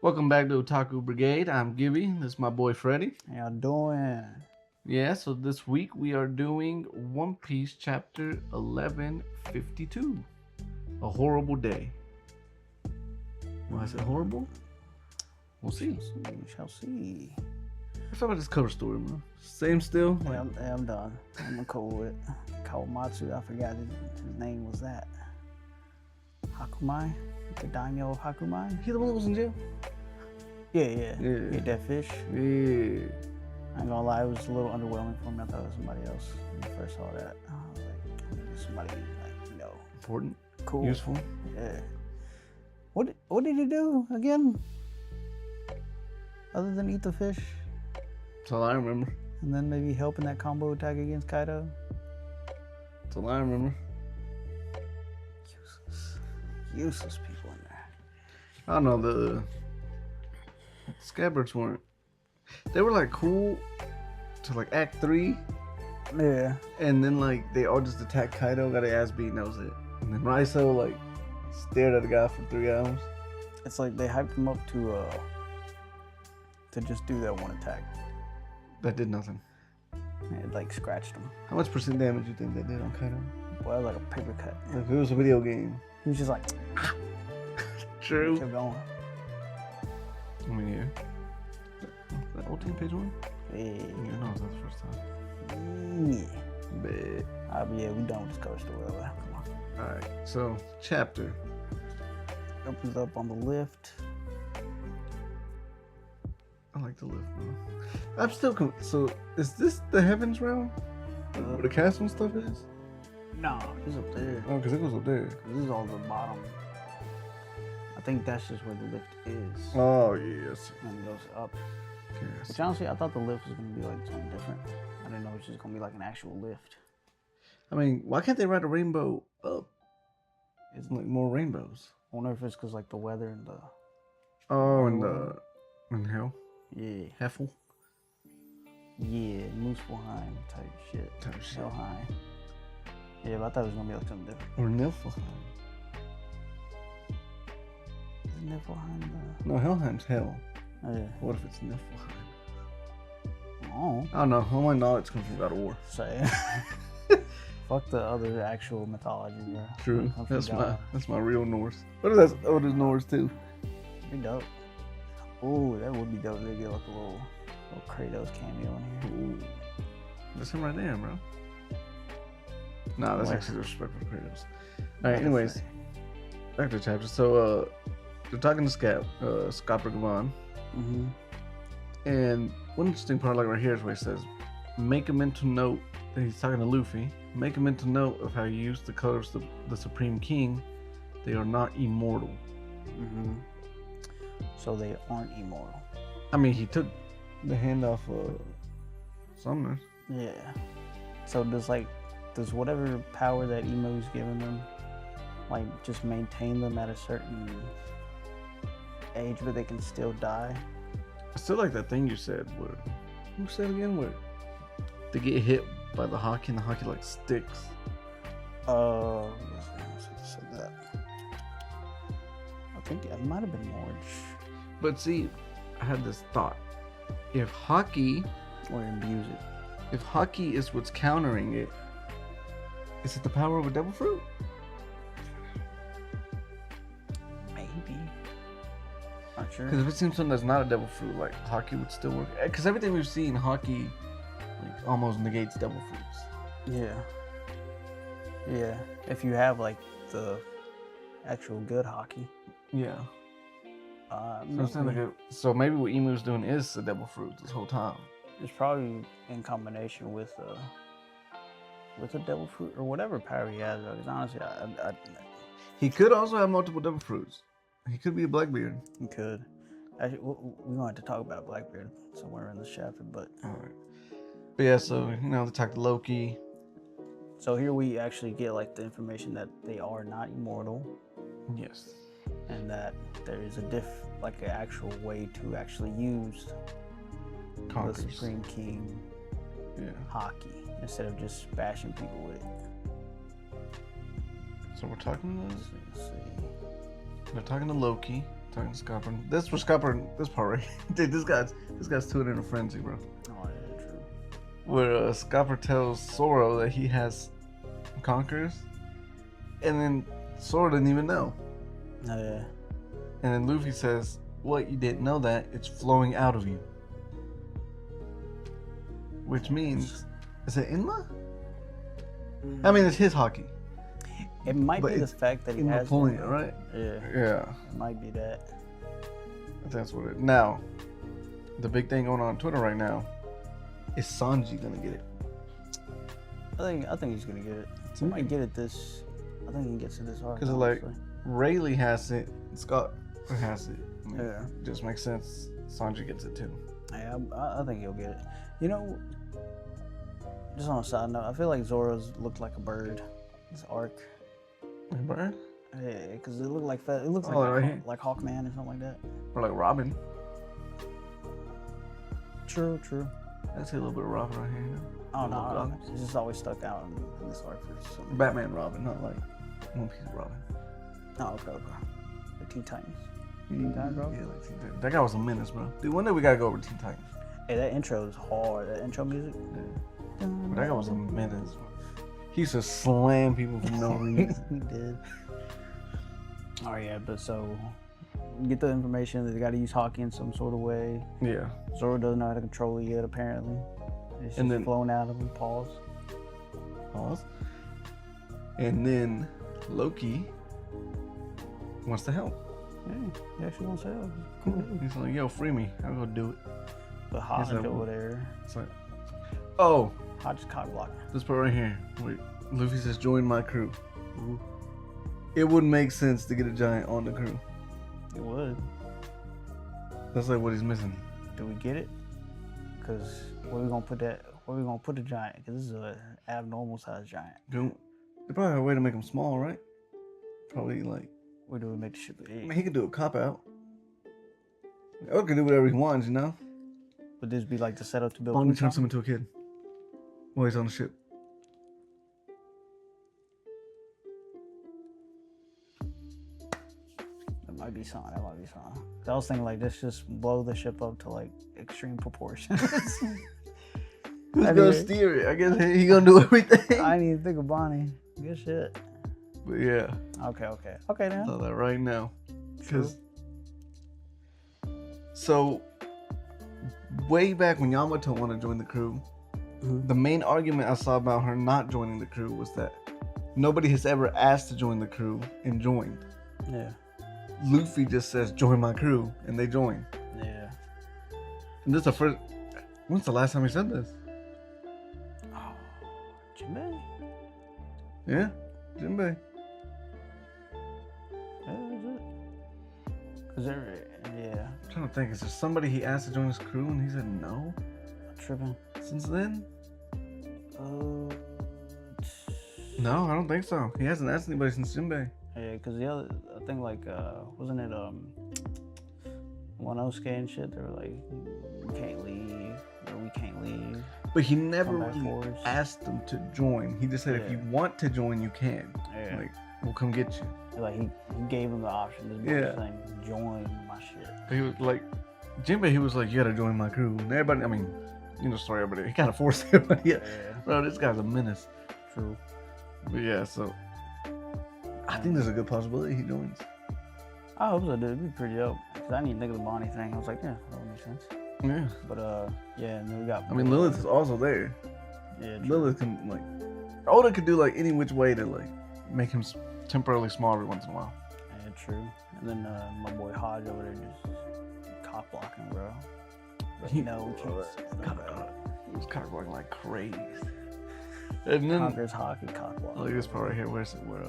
Welcome back to Otaku Brigade. I'm Gibby. This is my boy Freddy. How y'all doing? Yeah, so this week we are doing One Piece chapter 1152. A horrible day. Why is it horrible? We'll see. We shall see. Let's talk about this cover story, man. Same still? Yeah, I'm done. I'm cool with Kawamatsu. I forgot his name was that. Hakumai? The daimyo of Hakumai? He the one that was in jail? Yeah. Yeah. He ate that fish. Yeah. I ain't gonna lie, it was a little underwhelming for me. I thought it was somebody else when I first saw that. I was like, maybe somebody, Important? cool. Useful? Yeah. What did he do again? Other than eat the fish? That's all I remember. And then maybe helping that combo attack against Kaido? That's all I remember. Useless people in there. I don't know, the Scabbards weren't. They were like cool to like Act 3. Yeah. And then like they all just attacked Kaido, got their ass beat, and that was it. And then Raiso like stared at the guy for 3 hours. It's like they hyped him up to just do that one attack. That did nothing. It like scratched him. How much % damage you think that did on Kaido? Boy, like a paper cut. If it was a video game. He was just like True. kept going. I mean, yeah. That old team page 1? Yeah. Yeah, no, that was the first time. Yeah. But Yeah, we done with this cover story. Come on. alright, so chapter. Opens up on the lift. I like the lift, man. I'm still so is this the Heavens realm? Where the castle and stuff is? No, he's up there. Oh, because it goes up there. This is all the bottom. I think that's just where the lift is. Oh, yes. And it goes up. Yes. Which honestly, I thought the lift was gonna be like something different. I didn't know it was just gonna be like an actual lift. I mean, why can't they write a rainbow up? It's like more rainbows. I wonder if it's because like the weather and the Oh, and hell, yeah. Heffel Yeah, Muspelheim type shit. type shit, Helheim. Yeah, but I thought it was gonna be like something different. or Niflheim. Isn't Niflheim No, Helheim's hell. the... Yeah. What if it's Niflheim? Oh. I don't know. All my knowledge comes from God of War. Say. Fuck the other actual mythology, bro. True. Comes from God. That's my real Norse. What is that? Oh, there's Norse too. Be dope. Ooh, that would be dope. They get like a little Kratos cameo in here. Ooh, that's him right there, bro. Nah, that's Where? actually disrespectful for Kratos. All right. Anyways, back to the chapter. So, they're talking to Scopper Gavon. Mm-hmm. And one interesting part, like right here, is where he says, make a mental note that he's talking to Luffy. Make a mental note of how you use the colors of the Supreme King. They are not immortal. Mm-hmm. So they aren't immortal. I mean, he took the hand off Sumner. Yeah. So does whatever power that Emu's given them, like just maintain them at a certain age, but they can still die? I still like that thing you said. Where, who said again? Where they get hit by the hockey and the hockey like sticks. Said that. I think it might have been Morge But see, I had this thought: if hockey or imbues it. If hockey is what's countering it, is it the power of a devil fruit? Maybe. Not sure. Because if it seems something that's not a devil fruit, like hockey would still work. Because everything we've seen, hockey like almost negates devil fruits. Yeah. Yeah. If you have like the actual good hockey. Yeah. Maybe. So maybe what Emu's doing is a devil fruit this whole time. It's probably in combination with a devil fruit or whatever power he has. Because honestly, He could also have multiple devil fruits. He could be a Blackbeard. he could. Actually, we're going to have to talk about Blackbeard somewhere in this chapter, but. All right. But yeah, so they talk to Loki. So here we actually get like the information that they are not immortal, Yes. and that there is an actual way to actually use Conquers. the Supreme King Yeah. hockey instead of just bashing people with it. So we're talking to Let's see. They're talking to Loki. talking to Scupper. This for Scupper. This part right. Dude, this guy's too in a frenzy, bro. Oh yeah, true. Where Scupper tells Zoro that he has conquerors, and then Zoro didn't even know. Oh yeah. And then Luffy says, "What? You didn't know that? It's flowing out of you." Which means, is it Inma? I mean, it's his hockey. It might But be the it's fact that he Inma has pulling it, it, right? Yeah. Yeah. It might be that. That's what it. Now, the big thing going on Twitter right now is Sanji gonna get it. I think he's gonna get it. He might get it this. I think he gets it this hard. Because like Rayleigh has it, Scott has it. I mean, Yeah. it just makes sense. Sanji gets it too. Yeah, I think he'll get it. You know, just on a side note, I feel like Zoro's looked like a bird. This arc. Like a bird? Yeah, because it looked like it looks like right here. like Hawkman or something like that. Or like Robin. True. I see a little bit of Robin right here. Oh Little no, goggles. it's just always stuck out in this arc for some. Batman Robin, not like One Piece Robin. Oh, okay. The Teen Titans. Teen Titans, bro? Yeah, like Teen Titans. That guy was a menace, bro. Dude, one day we gotta go over Teen Titans. Hey, that intro is hard. That intro music. Yeah. But that guy was a menace. He used to slam people for no reason. He did. Oh yeah, but so get the information that they got to use hockey in some sort of way. Yeah. Zoro doesn't know how to control it yet, apparently. It's And just then- flown out of him. Pause. And then Loki wants to help. Yeah, he actually wants help. Cool. He's like, yo, free me. I'll go do it. But Hodge like, over there. It's like, oh, Hodge is cock blocking. this part right here. Wait, Luffy says, join my crew. Ooh. It wouldn't make sense to get a giant on the crew. It would. That's like what he's missing. Do we get it? Because where we gonna put that? Where we gonna put the giant? Because this is an abnormal sized giant. They probably have a way to make him small, right? Probably like, Where do we make the ship I big? mean, he could do a cop out. Oda can do whatever he wants, you know? Would this be like the setup to build? Only Pluton? turns him into a kid while he's on the ship. That might be something. I was thinking like this just blow the ship up to like extreme proportions. Who's I gonna mean- steer it? I guess he gonna do everything. I didn't even think of Bonnie. Good shit. But yeah, Okay then. tell that right now. True. Because so way back when Yamato wanted to join the crew, the main argument I saw about her not joining the crew was that nobody has ever asked to join the crew and joined. Yeah. Luffy just says, join my crew, and they join. Yeah. And this is the first. When's the last time he said this? Oh, Jinbei? Yeah, Jinbei. Yeah, is it? Cause yeah, I'm trying to think, is there somebody he asked to join his crew and he said no? tripping. Since then? Uh, No, I don't think so. He hasn't asked anybody since Jinbei. yeah, cause the other, I think like, wasn't it Wanosuke and shit? They were like, we can't leave, or we can't leave. But he never Come back really for us. asked them to join. He just said, if Yeah. you want to join, you can. Yeah. Like, we'll come get you. Like he gave him the option. This Yeah. thing, join my shit. He was like, Jinbei, he was like, you gotta join my crew. And everybody, I mean, you know the story, everybody, he kind of forced everybody. Yeah. Bro, this guy's a menace. True. But yeah, so I think there's a good possibility he joins. I hope so, dude. It'd be pretty dope. Cause I didn't even think of the Bonnie thing. I was like, yeah, that would make sense. Yeah. But yeah, and then we got. I mean, Lilith is also there. Yeah, true. Lilith can, like, Oda could do, like, any which way to, like, make him temporarily small every once in a while. Yeah, true. And then my boy Hodge over there just cock blocking, bro. But you know, we can't stand him, bro. He was kind of going like crazy. And then, Conquers hockey cock block. look at this part right here. Where's it? Where,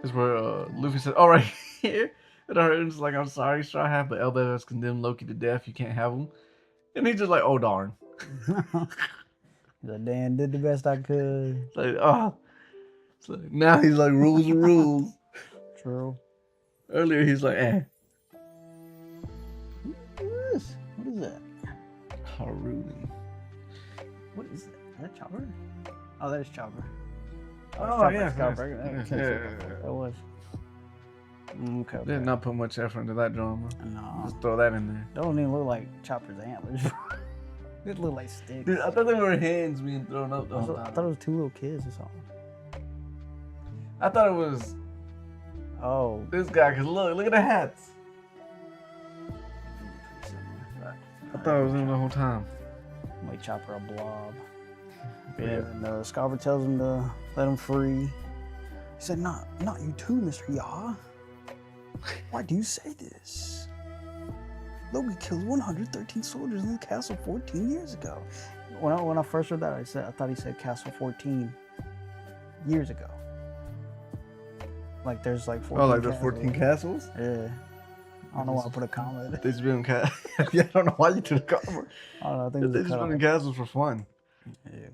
is where Luffy said, "Oh, right here." And it's like, "I'm sorry, Strawhat, but Elbeth has condemned Loki to death. You can't have him." And he's just like, "Oh darn!" He's like, damn, did the best I could. It's like, oh. It's like, now he's like, rules are rules. True. Earlier he's like, eh. What is this? What is that? Haruden. What is that? Is that Chopper? Oh, that is Chopper. Oh, yeah. Scout Yes. Breaker. Yes, That yeah. was. Okay. Did not put much effort into that drama. No. Just throw that in there. They don't even look like Chopper's antlers. They look like sticks. Dude, I thought they were hands being thrown up the whole I time. thought it was two little kids or something. I thought it was Oh. this guy, because look at the hats. I thought it was him the whole time. Make Chopper a blob. Yeah, and Scarver tells him to let him free. He said, not you too, Mr. Yaw. Why do you say this? Loki killed 113 soldiers in the castle 14 years ago. When I first read that, I thought he said castle 14 years ago. Like there's like 14 Oh, like there's 14 castles? Yeah. I don't know why I put a comma in it. They just been in castles. Yeah, I don't know why you took a comma. I don't know, I think They just been in castles for fun. Yeah.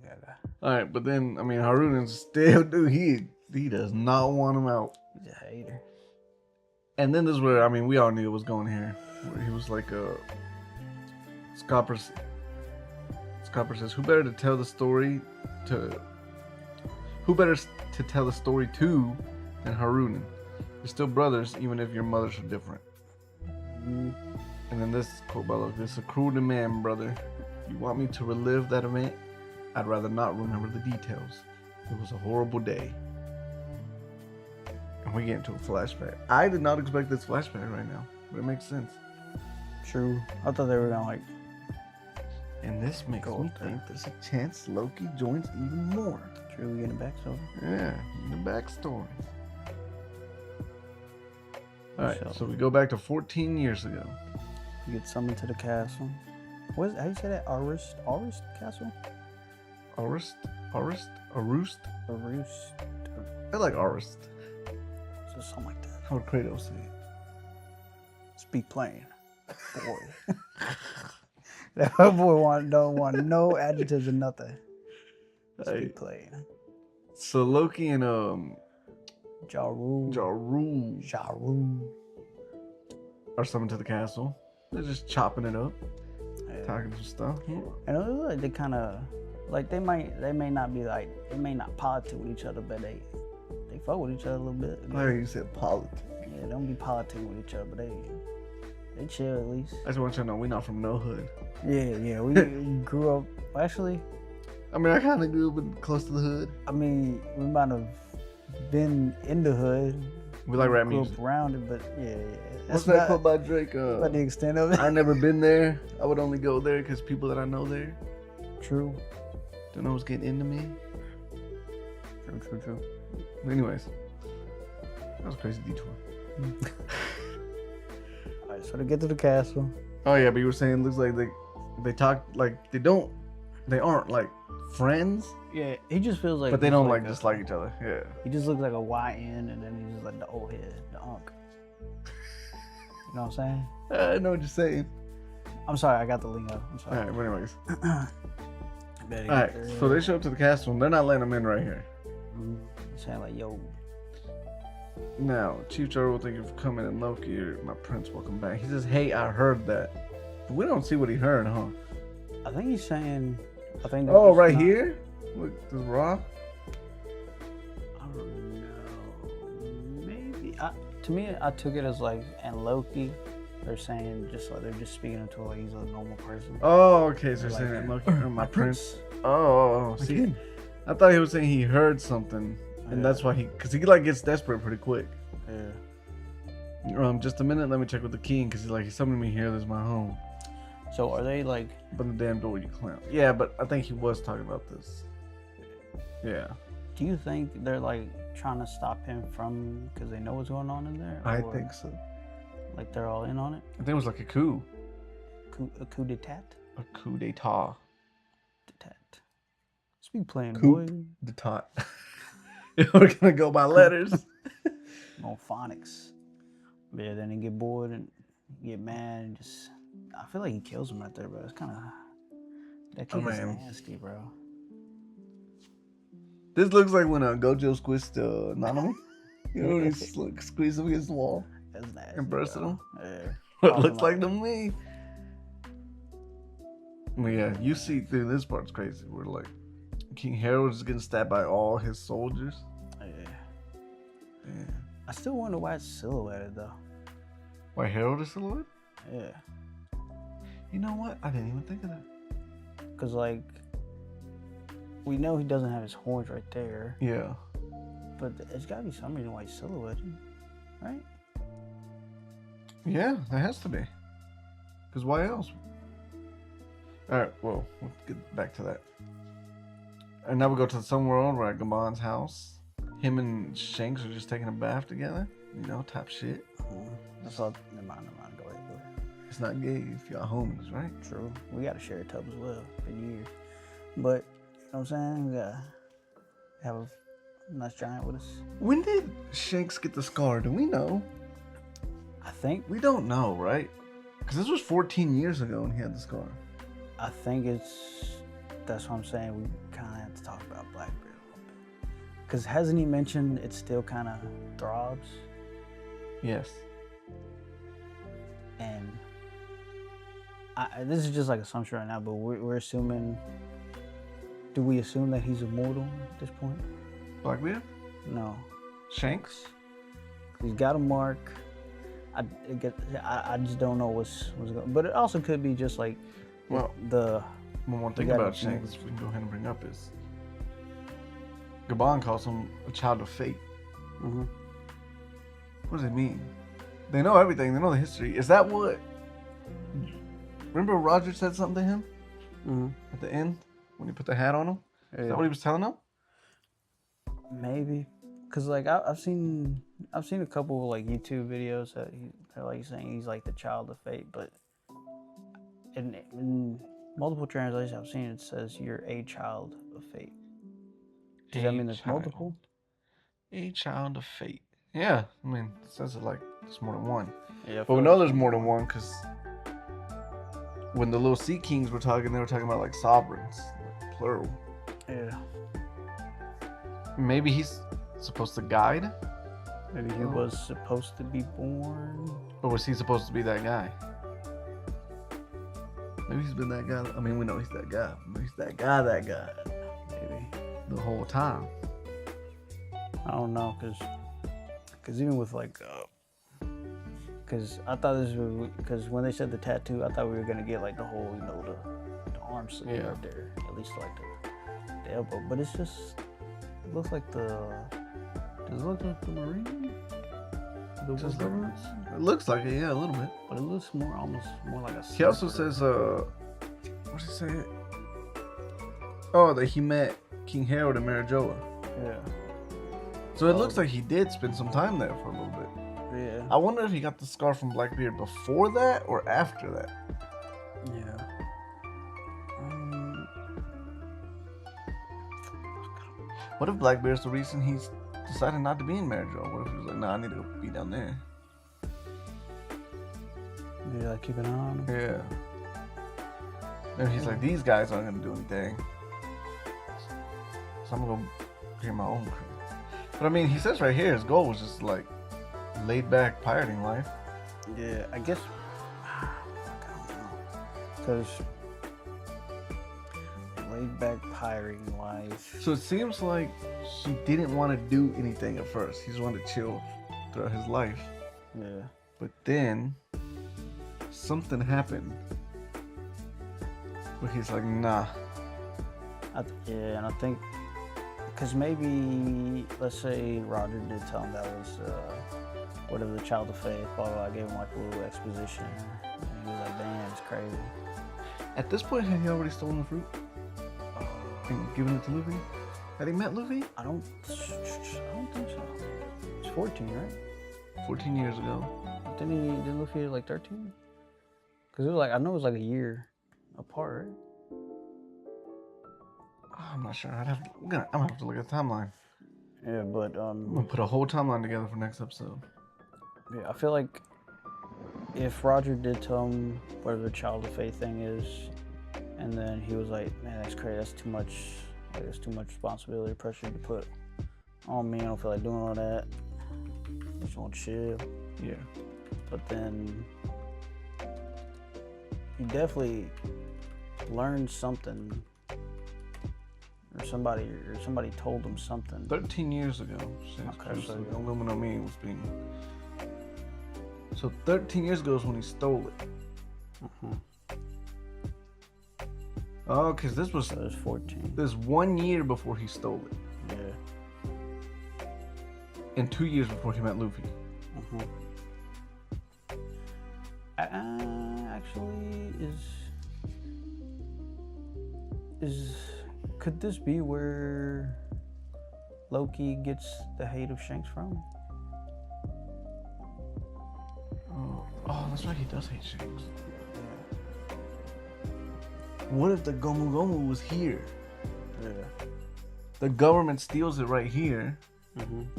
Alright, but then, I mean, Harunen's still, dude, he does not want him out. He's a hater. And then this is where, I mean, we all knew it was going here. Where he was like, Scopper says, who better to tell the story to than Harunen? You're still brothers, even if your mothers are different. Mm. And then this quote by Loki, this is a cruel demand, brother. You want me to relive that event? I'd rather not remember the details. It was a horrible day. And we get into a flashback. I did not expect this flashback right now, but it makes sense. True. I thought they were gonna like. And this makes Go me up there. think there's a chance Loki joins even more. True, we get it back so. Yeah, the backstory. Alright, So- so we go back to 14 years ago. You get summoned to the castle. How do you say that? Arist Castle? Arust? Aroost? I like Arust. So something like that. How would Kratos say it? Speak plain, boy. That boy don't want no adjectives or nothing. Speak Hey, plain. so Loki and Jaru. are summoned to the castle. They're just chopping it up, Yeah. talking some stuff. And it looks like they kind of, like they may not be like, they may not politic with each other, but they fuck with each other a little bit. Larry, you said politics. Yeah, they don't be politicking with each other, but they chill at least. I just want you to know we're not from no hood. Yeah, we grew up, actually, I mean, I kind of grew up close to the hood. I mean, we might have been in the hood. We like rap grew music. up around it, but yeah. What's That's that quote by Drake? about the extent of it. I never been there. I would only go there because people that I know there True. don't know what's getting into me. True. But anyways, that was a crazy detour. Alright, so to get to the castle. Oh yeah, but you were saying it looks like they talk like they aren't like friends, Yeah, he just feels like. but they he's don't like just like each other. Yeah. He just looks like a YN, and then he's just like the old head, the unk. You know what I'm saying? I know what you're saying. I'm sorry, I got the lingo. I'm All sorry. right, but anyways. Better All right, get there. so they show up to the castle and they're not letting them in right here. Saying like, yo, Now, Chief Jarl, thank you for coming, and Loki, you're my prince, welcome back. He says, hey, I heard that. But we don't see what he heard, huh? I think he's saying, I think. Oh, that's right not- here? Look, this rock? I don't know. Maybe. To me, I took it as like, and Loki, they're saying just like they're just speaking to like he's a normal person. Oh, okay, so They're you're saying like, that Loki, my prince. Oh, see? I thought he was saying he heard something, and that's why because he like gets desperate pretty quick. Yeah. Just a minute, let me check with the king, because he's summoned me here, this is my home. So are they like? Open the damn door, you clown. Yeah, but I think he was talking about this. Yeah. Do you think they're like trying to stop him from because they know what's going on in there? I Or, think so. Like they're all in on it. I think it was like a coup. A coup d'etat. A coup d'etat. D'etat. Speak plain, Coup boy. d'etat. We're gonna go by letters. No phonics. But yeah, then they get bored and get mad and just. I feel like he kills him right there, bro. It's kind of. That kid is man. nasty, bro. This looks like when Gojo squished Nanami. You know, when he squeezed him against the wall That's nasty. and bursted bro. him. Yeah. What looks like to me. But yeah, you see through this part's crazy. We're like King Harold's getting stabbed by all his soldiers. Yeah. I still wonder why it's silhouetted though. Why Harold is silhouetted? Yeah. You know what? I didn't even think of that. Cause like, we know he doesn't have his horns right there. Yeah. But there's gotta be some reason why he's silhouetted, right? Yeah, there has to be. Cause why else? All right. Well, we'll get back to that. And now we go to the Sun World. We're at Gabon's house. Him and Shanks are just taking a bath together. You know, top shit. That's all. Never mind. Go ahead. It's not gay if y'all homies, right? True. We gotta share a tub as well for years. But, you know what I'm saying? We gotta have a nice giant with us. When did Shanks get the scar? Do we know? I think We don't know, right? Because this was 14 years ago when he had the scar. that's what I'm saying. We kind of have to talk about Blackbeard a little bit. Because hasn't he mentioned it still kind of throbs? Yes. And this is just like assumption right now, but we're assuming. Do we assume that he's immortal at this point? Blackbeard? No. Shanks? He's got a mark. I just don't know what's going. But it also could be just like, well, the. One more thing about Shanks we can go ahead and bring up is Gabon calls him a child of fate. Mm-hmm. What does it mean? They know everything. They know the history. Is that what? Remember Roger said something to him at the end when he put the hat on him? Yeah. Is that what he was telling him? Maybe, cause like I've seen a couple of like YouTube videos that they're like saying he's like the child of fate, but in multiple translations I've seen it says you're a child of fate. Does that mean there's multiple? A child of fate. Yeah, I mean it says it like there's more than one. Yeah, but we know there's more than one because when the little Sea Kings were talking, they were talking about like sovereigns, like plural. Yeah. Maybe he's supposed to guide? Maybe he was supposed to be born. Or was he supposed to be that guy? Maybe he's been that guy. I mean, we know he's that guy. Maybe he's that guy. Maybe. The whole time. I don't know, cause even with like, cause I thought this was, cause when they said the tattoo, I thought we were gonna get like the whole, you know, the arm sleeve right there, at least like the elbow. But it's just, it looks like does it look like the Marine? It looks like it, yeah, a little bit. But it looks almost more like a. He also says, what does he say? Oh, that he met King Harold in Marijoa. Yeah. So it looks like he did spend some time there for a little bit. Yeah. I wonder if he got the scar from Blackbeard before that or after that. Yeah. What if Blackbeard's the reason he's decided not to be in Marijoa? What if he was like, nah, I need to be down there? Yeah, like keep an eye on him. Yeah. Maybe he's like, these guys aren't gonna do anything, so I'm gonna create my own crew. But I mean, he says right here his goal was just like laid back pirating life. Yeah, I guess. I don't know, because laid back pirating life. So it seems like he didn't want to do anything at first. He just wanted to chill throughout his life. Yeah. But then something happened where he's like, nah. And I think, because maybe, let's say Roger did tell him that was whatever, the child of faith, blah, blah, I gave him like a little exposition, and he was like, damn, it's crazy. At this point, had he already stolen the fruit and given it to Luffy? Had he met Luffy? I don't think so. It's 14, right? 14 years ago. Didn't Luffy at like 13? Because it was like, I know it was like a year apart, right? I'm not sure. I'm gonna have to look at the timeline. Yeah, but I'm gonna put a whole timeline together for next episode. Yeah, I feel like if Roger did tell him whatever the child of faith thing is, and then he was like, man, that's crazy, that's too much, like, that's too much responsibility, pressure to put on me, I don't feel like doing all that, I just want to chill. Yeah. But then he definitely learned something or somebody told him something. 13 years ago. Okay, so the aluminum mean was being. So 13 years ago is when he stole it. Oh, because this was. So it was 14. This 1 year before he stole it. Yeah. And 2 years before he met Luffy. Actually, could this be where Loki gets the hate of Shanks from? Oh, that's right. He does hate Shanks. What if the Gomu Gomu was here? Yeah. The government steals it right here,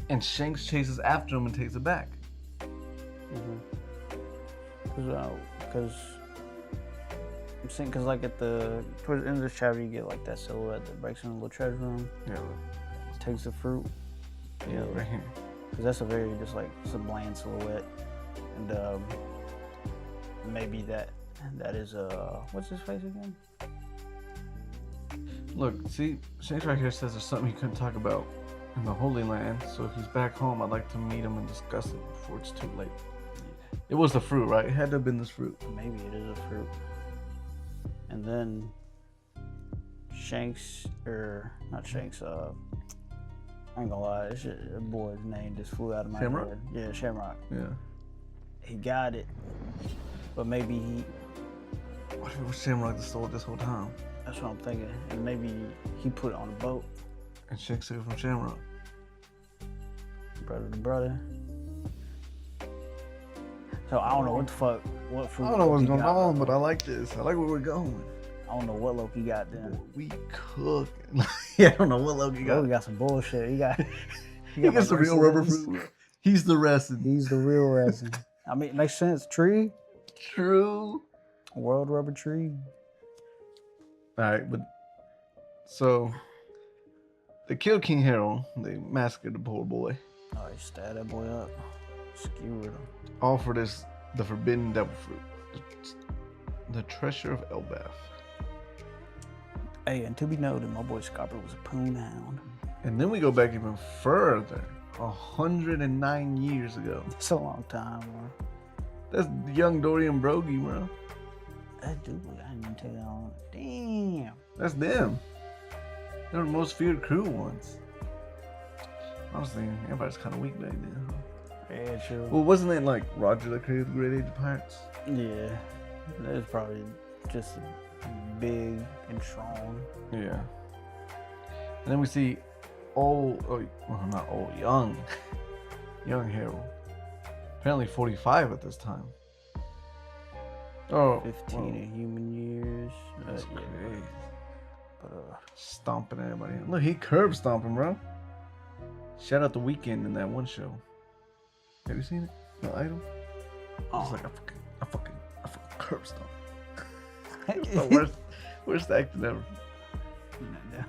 and Shanks chases after him and takes it back. Because I'm saying, because like towards the end of this chapter, you get like that silhouette that breaks in the little treasure room. Yeah. Takes the fruit. Yeah, right here. Because that's a very it's a bland silhouette, and maybe that is what's his face again? Look, see, Shanks right here says there's something he couldn't talk about in the Holy Land. So if he's back home, I'd like to meet him and discuss it before it's too late. It was the fruit, right? It had to have been this fruit. Maybe it is a fruit. And then Shanks, or not Shanks, I ain't gonna lie, that boy's name just flew out of my Shamrock? head. Yeah, Shamrock. Yeah. He got it, but maybe What if it was Shamrock that stole it this whole time? that's what I'm thinking. And maybe he put it on a boat. And Shanks took it from Shamrock. Brother to brother. So I don't know what fruit. I don't know what's Loki going got. on, but I like this. I like where we're going. I don't know what Loki got then. We cook. Yeah, I don't know what Loki got. Loki got some bullshit. He got He gets the real rubber fruit. He's the resin. He's the real resin. I mean, it makes sense. Tree. True. World rubber tree. All right, but so they killed King Harold. They massacred the poor boy. Oh, he stabbed that boy up. Skewered him. All for the forbidden devil fruit. The treasure of Elbaf. Hey, and to be noted, my boy Scopper was a poon hound. And then we go back even further. 109 years ago. That's a long time, bro. That's young Dorian Broggy, bro. That dude, I didn't even take that on. Damn. That's them. They were the most feared crew once. Honestly, everybody's kind of weak back then. Huh? Yeah, sure. Well, wasn't it like Roger that created the Great Age of Pirates? Yeah. That was probably just big and strong. Yeah. And then we see young Harold. Apparently 45 at this time. Oh, 15 in human years. That's Yeah. crazy. But Stomping everybody. Look, he curb stomping, bro. Shout out the Weeknd in that one show. Have you seen it? The Idol? It's like I fucking curb stomp. It's the worst acting ever. No.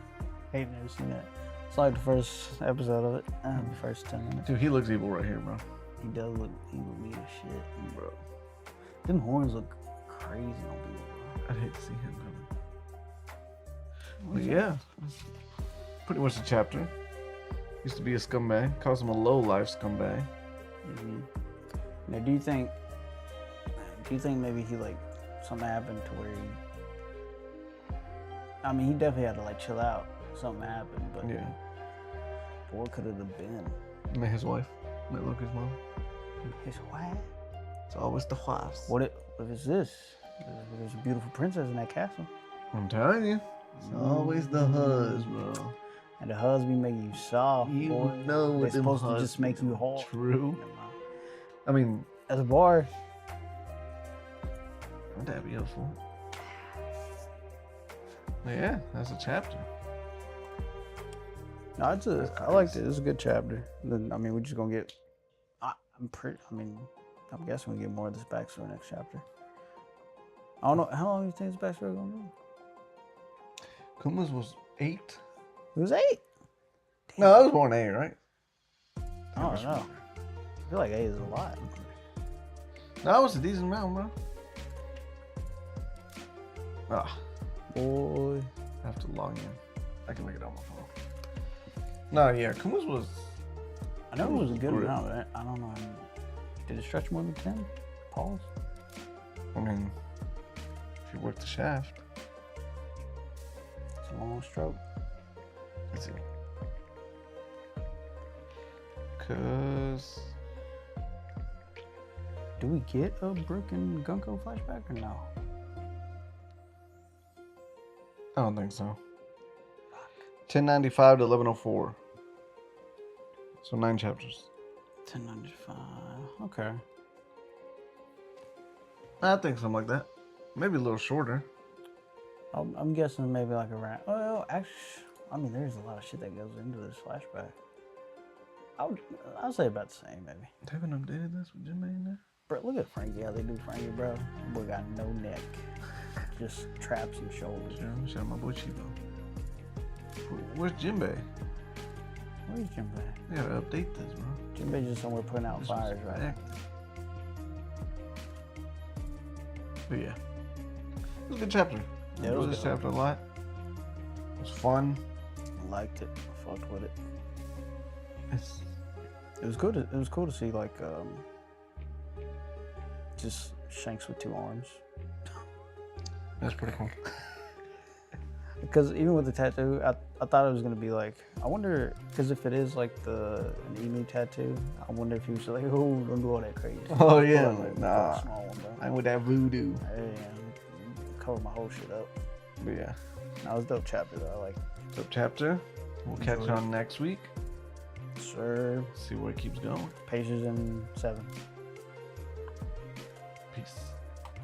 Ain't never seen that. It's like the first episode of it. The first 10 minutes. Dude, he looks evil right here, bro. He does look evil mean as shit. Bro. Them horns look crazy on people, I'd hate to see him coming. But yeah, that's pretty much the chapter. Used to be a scumbag. Calls him a low-life scumbag. Mm-hmm. Now, do you think maybe he something happened to where he definitely had to chill out. Something happened, but Yeah. what could it have been? Met his wife. Met Loki's mom. His wife? It's always the wives. What if it's this? There's a beautiful princess in that castle. I'm telling you. It's always the huzz, bro. And the husband make you soft, You boy. know what They're them supposed to huzz just make you do. hard. True. I mean, As a bar, wouldn't that be helpful? Yeah, that's a chapter. no, I liked it. It's a good chapter. Then we're just gonna get. I'm guessing we get more of this backstory next chapter. I don't know how long you think this backstory gonna be. Kuma's was 8. It was 8. No, I was born 8, right? I don't know. I feel like 8 is a lot. No, that was a decent amount, bro. Ah, Boy, I have to log in. I can look it on my phone. No, yeah, Kuma's was. I know it was a good great. amount, but I don't know. Did it stretch more than 10? Pause. I mean, if you work the shaft. It's a long stroke. Let's see. Cause Do we get a Brook and Gunko flashback or no? I don't think so. 1095 to 1104. So 9 chapters. 1095. Okay. I think something like that. Maybe a little shorter. I'm guessing maybe like around. Well, actually, I mean, there's a lot of shit that goes into this flashback. I'll say about the same, maybe. They haven't updated this with Jinbei in there? Bro, look at Frankie. How they do Frankie, bro. Boy got no neck. Just traps and shoulders. Yeah, shout out my boy Chibo. Where's Jinbei? Where's Jinbei? They gotta update this, bro. Jinbei's just somewhere putting out This fires, was right? active. But yeah. It was a good chapter. I Yeah, it was enjoyed this good. chapter a lot. It was fun. I liked it. I fucked with it. It's It was good. It was cool to see like just Shanks with 2 arms. that's pretty cool. Because even with the tattoo, I thought it was gonna be like, I wonder, because if it is like an emu tattoo, I wonder if he was like, oh, don't do all that crazy. Oh, yeah, Pull like, a nah. small one, bro. I'm with that voodoo. Yeah, cover my whole shit up. But yeah. That was a dope chapter though. I like, So chapter. We'll catch Enjoyed it. on next week. sir, See where it keeps going. pages in 7. Peace.